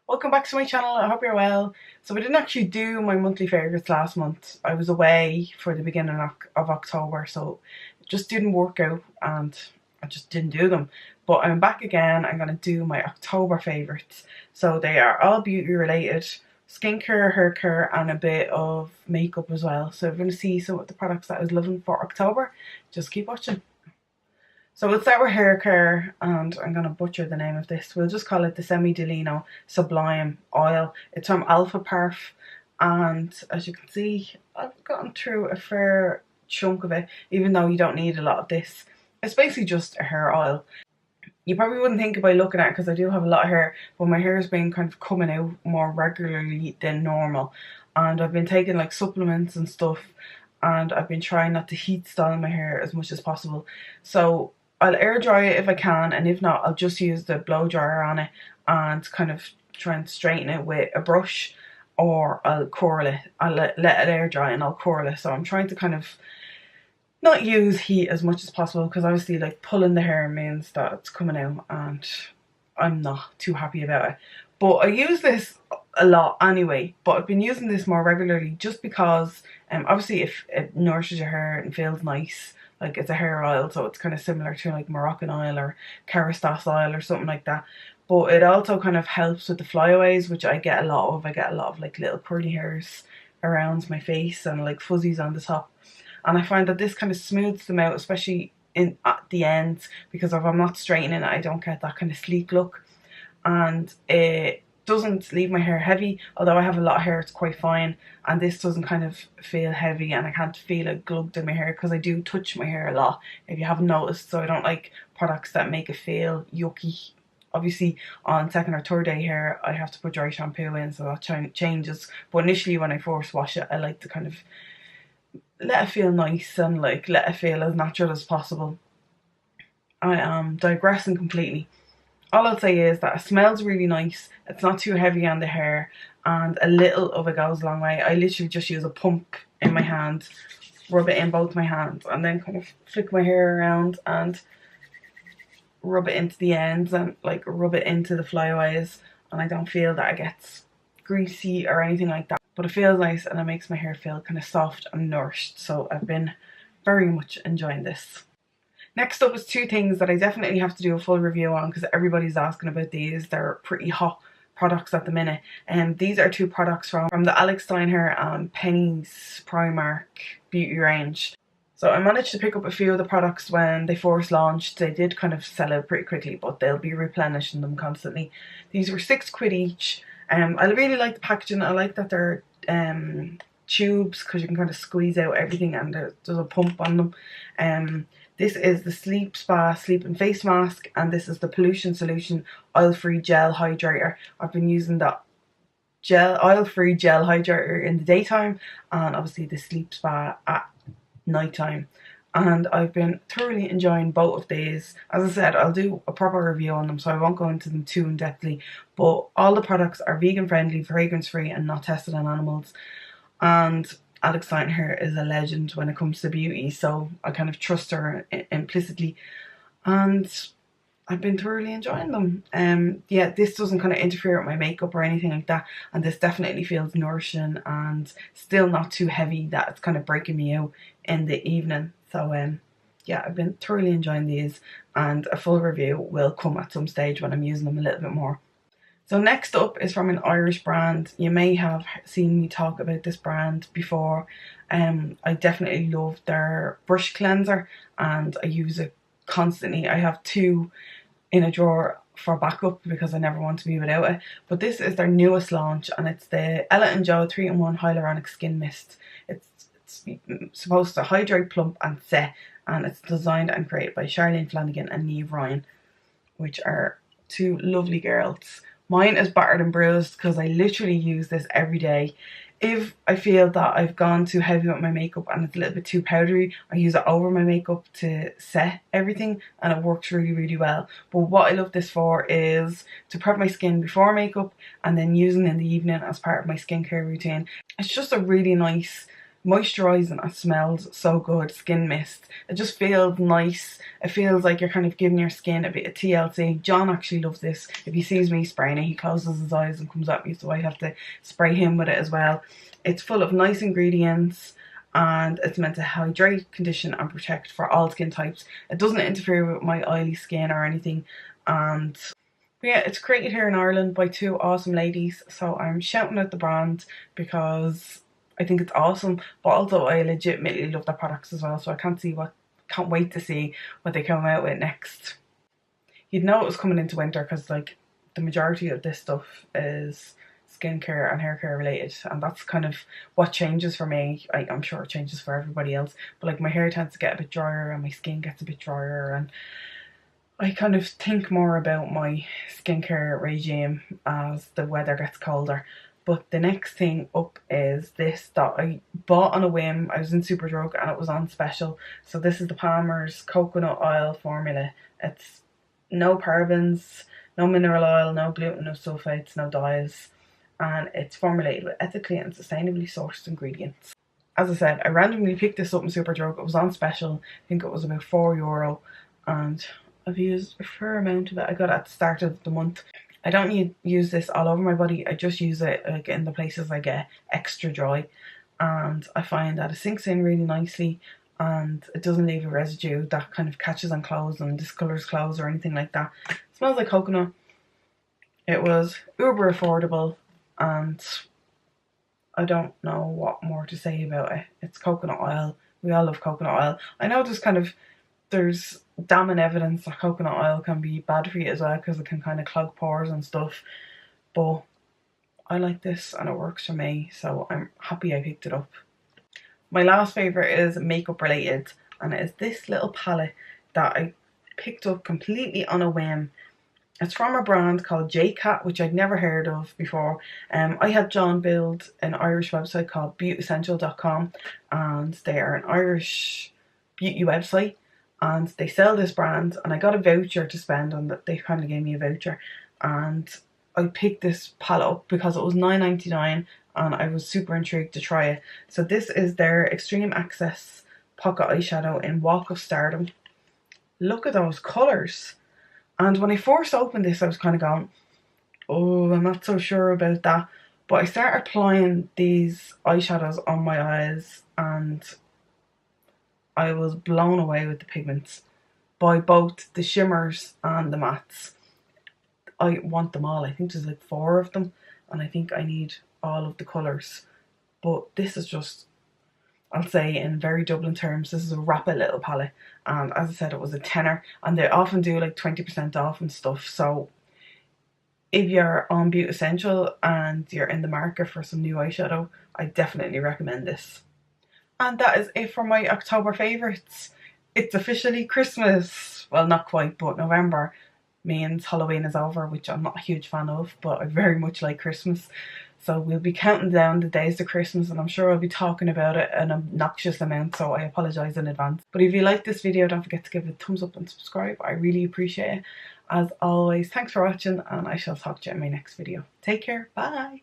Welcome back to my channel. I hope you're well. So I didn't actually do my monthly favourites last month. I was away for the beginning of October, so it just didn't work out and I just didn't do them. But I'm back again. I'm going to do my October favourites. So they are all beauty related, skincare, hair care and a bit of makeup as well. So if you're going to see some of the products that I was loving for October, just keep watching. So we'll start with hair care, and I'm going to butcher the name of this. We'll just call it the Semi Delino Sublime Oil. It's from Alpha Parf, and as you can see, I've gotten through a fair chunk of it, even though you don't need a lot of this. It's basically just a hair oil. You probably wouldn't think it by looking at it because I do have a lot of hair, but my hair has been kind of coming out more regularly than normal. And I've been taking like supplements and stuff, and I've been trying not to heat style my hair as much as possible. So I'll air dry it if I can, and if not, I'll just use the blow dryer on it and kind of try and straighten it with a brush, or I'll curl it. I'll let it air dry and I'll curl it. So I'm trying to kind of not use heat as much as possible, because obviously like pulling the hair means that it's coming out and I'm not too happy about it. But I use this a lot anyway, but I've been using this more regularly just because obviously if it nourishes your hair and feels nice, like it's a hair oil, so it's kind of similar to like Moroccan oil or Kerastase oil or something like that. But it also kind of helps with the flyaways, which I get a lot of. I get a lot of like little curly hairs around my face and like fuzzies on the top. And I find that this kind of smooths them out, especially in at the ends, because if I'm not straightening it, I don't get that kind of sleek look. And it doesn't leave my hair heavy, although I have a lot of hair, it's quite fine, and this doesn't kind of feel heavy, and I can't feel it glugged in my hair because I do touch my hair a lot, if you haven't noticed. So I don't like products that make it feel yucky. Obviously on second or third day hair I have to put dry shampoo in, so that changes, but initially when I first wash it I like to kind of let it feel nice and like let it feel as natural as possible. I am digressing completely. All I'll say is that it smells really nice, it's not too heavy on the hair, and a little of it goes a long way. I literally just use a pump in my hand, rub it in both my hands, and then kind of flick my hair around and rub it into the ends and like rub it into the flyaways, and I don't feel that it gets greasy or anything like that. But it feels nice and it makes my hair feel kind of soft and nourished, so I've been very much enjoying this. Next up is two things that I definitely have to do a full review on because everybody's asking about these. They're pretty hot products at the minute. And these are two products from the Alex Steinherr and Penny's Primark beauty range. So I managed to pick up a few of the products when they first launched. They did kind of sell out pretty quickly, but they'll be replenishing them constantly. These were £6 each. I really like the packaging. I like that they're tubes, because you can kind of squeeze out everything, and there's a pump on them. This is the Sleep Spa Sleep and Face Mask, and this is the Pollution Solution Oil-Free Gel Hydrator. I've been using that oil-free gel hydrator in the daytime, and obviously the Sleep Spa at nighttime. And I've been thoroughly enjoying both of these. As I said, I'll do a proper review on them, so I won't go into them too in-depthly. But all the products are vegan friendly, fragrance free, and not tested on animals. And Alex Steinherr is a legend when it comes to beauty, so I kind of trust her implicitly, and I've been thoroughly enjoying them. Yeah, this doesn't kind of interfere with my makeup or anything like that, and this definitely feels nourishing and still not too heavy that it's kind of breaking me out in the evening. So yeah, I've been thoroughly enjoying these, and a full review will come at some stage when I'm using them a little bit more. So next up is from an Irish brand. You may have seen me talk about this brand before. I definitely love their brush cleanser and I use it constantly. I have two in a drawer for backup because I never want to be without it. But this is their newest launch, and it's the Ella & Joe 3-in-1 Hyaluronic Skin Mist. It's supposed to hydrate, plump and set, and it's designed and created by Charlene Flanagan and Niamh Ryan, which are two lovely girls. Mine is battered and bruised because I literally use this every day. If I feel that I've gone too heavy with my makeup and it's a little bit too powdery, I use it over my makeup to set everything, and it works really, really well. But what I love this for is to prep my skin before makeup and then using it in the evening as part of my skincare routine. It's just a really nice moisturising. It smells so good. Skin mist. It just feels nice. It feels like you're kind of giving your skin a bit of TLC. John actually loves this. If he sees me spraying it, he closes his eyes and comes at me, so I have to spray him with it as well. It's full of nice ingredients, and it's meant to hydrate, condition and protect for all skin types. It doesn't interfere with my oily skin or anything. And yeah, it's created here in Ireland by two awesome ladies, so I'm shouting out the brand because I think it's awesome, but also I legitimately love their products as well, so I can't wait to see what they come out with next. You'd know it was coming into winter because like the majority of this stuff is skincare and hair care related, and that's kind of what changes for me. I'm sure it changes for everybody else, but like my hair tends to get a bit drier and my skin gets a bit drier, and I kind of think more about my skincare regime as the weather gets colder. But the next thing up is this that I bought on a whim. I was in Superdrug and it was on special. So this is the Palmer's coconut oil formula. It's no parabens, no mineral oil, no gluten, no sulfates, no dyes. And it's formulated with ethically and sustainably sourced ingredients. As I said, I randomly picked this up in Superdrug. It was on special. I think it was about €4, and I've used a fair amount of it. I got it at the start of the month. I don't need to use this all over my body. I just use it like in the places I get extra dry, and I find that it sinks in really nicely and it doesn't leave a residue that kind of catches on clothes and discolors clothes or anything like that. It smells like coconut. It was uber affordable, and I don't know what more to say about it. It's coconut oil. We all love coconut oil. I know there's damning evidence that coconut oil can be bad for you as well because it can kind of clog pores and stuff, but I like this and it works for me, so I'm happy I picked it up. My last favourite is makeup related, and it is this little palette that I picked up completely on a whim. It's from a brand called J-Cat, which I'd never heard of before. I had John build an Irish website called beautyessential.com, and they are an Irish beauty website, and they sell this brand, and I got a voucher to spend on that. They kind of gave me a voucher, and I picked this palette up because it was $9.99 and I was super intrigued to try it. So this is their Extreme Access Pocket Eyeshadow in Walk of Stardom. Look at those colours. And when I first opened this, I was kind of going, oh, I'm not so sure about that. But I started applying these eyeshadows on my eyes and I was blown away with the pigments by both the shimmers and the mattes. I want them all. I think there's like 4 of them, and I think I need all of the colours. But this is just, I'll say in very Dublin terms, this is a rapid little palette. And as I said, it was a tenner, and they often do like 20% off and stuff. So if you're on Beauty Essential and you're in the market for some new eyeshadow, I definitely recommend this. And that is it for my October favourites. It's officially Christmas. Well, not quite, but November means Halloween is over, which I'm not a huge fan of, but I very much like Christmas. So we'll be counting down the days to Christmas, and I'm sure I'll be talking about it an obnoxious amount, so I apologise in advance. But if you like this video, don't forget to give it a thumbs up and subscribe. I really appreciate it. As always, thanks for watching, and I shall talk to you in my next video. Take care. Bye.